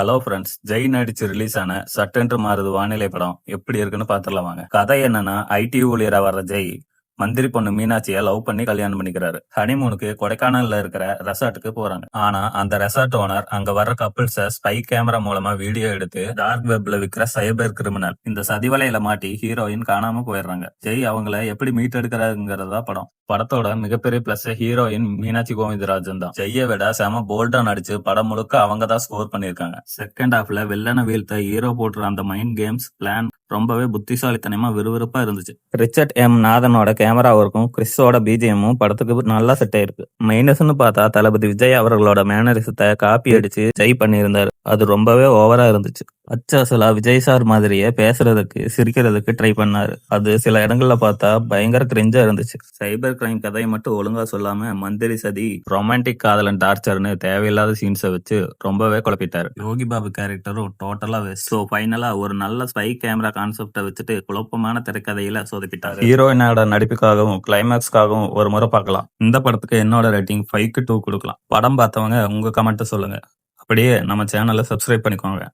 Hello friends, Jai நடிச்சு release ஆன சட்டென்று மாறுது வானிலை படம் எப்படி இருக்குன்னு பாத்துடலாம் வாங்க. கதை என்னன்னா, ஐடி ஊழியரா வர்ற ஜெய் மந்திரி பொண்ணு மீனாட்சிய லவ் பண்ணி கல்யாணம் பண்ணிக்கிறாரு. ஹனிமூனுக்கு கொடைக்கானல்ல இருக்கிற ரெசார்ட்டுக்கு போறாங்க. ஆனா அந்த ரெசார்ட் ஓனர் அங்க வர்ற கப்பிள்ஸ ஸ்பை கேமரா மூலமா வீடியோ எடுத்து டார்க் வெப்ல விக்கிற சைபர் கிரிமினல். இந்த சதிவலையில மாட்டி ஹீரோயின் காணாம போயிடுறாங்க. ஜெய் அவங்கள எப்படி மீட்டெடுக்கிறாருங்கிறதா படம். படத்தோட மிகப்பெரிய பிளஸ் ஹீரோயின் மீனாட்சி கோவிந்தராஜன் தான். ஜெய்யை விட செம போல்டா நடிச்சு படம் முழுக்க அவங்க தான் ஸ்கோர் பண்ணிருக்காங்க. செகண்ட் ஹாஃப்ல வில்லனை வீழ்த்த ஹீரோ போட்டுற அந்த மைண்ட் கேம்ஸ் பிளான் ரொம்பவே புத்திசாலித்தனமா விறுவிறுப்பா இருந்துச்சு. ரிச்சர்ட் எம் நாதனோட கேமரா ஒர்க்கும் கிறிஸோட பிஜிஎம்மும் படத்துக்கு நல்லா செட் ஆயிருக்கு. மைனஸ்னு பார்த்தா தளபதி விஜய் அவர்களோட மேனரிசத்தை காப்பி அடிச்சு ஜெய் பண்ணியிருந்தாரு. அது ரொம்பவே ஓவரா இருந்துச்சு. அச்சலா விஜய் சார் மாதிரியே பேசுறதுக்கு சிரிக்கிறதுக்கு ட்ரை பண்ணாரு. அது சில இடங்கள்ல பார்த்தா பயங்கர கிரிஞ்சா இருந்துச்சு. சைபர் கிரைம் கதையை மட்டும் ஒழுங்கா சொல்லாம மந்திரி சதி, ரொமான்டிக் காதலன் டார்ச்சர்னு தேவையில்லாத சீன்ஸை வச்சு ரொம்பவே குழப்பிட்டாரு. யோகி பாபு கேரக்டரும் டோட்டலா வேஸ்ட். ஸோ ஃபைனலா ஒரு நல்ல ஸ்பை கேமரா கான்செப்டை வச்சுட்டு குழப்பமான திரைக்கதையில சொதப்பிட்டாரு. ஹீரோயினோட நடிப்புக்காகவும் கிளைமேக்ஸ்க்காகவும் ஒரு முறை பார்க்கலாம். இந்த படத்துக்கு என்னோட ரேட்டிங் 5க்கு 2 கொடுக்கலாம். படம் பார்த்தவங்க உங்க கமெண்ட் சொல்லுங்க. அப்படியே நம்ம சேனலை சப்ஸ்கிரைப் பண்ணிக்கோங்க.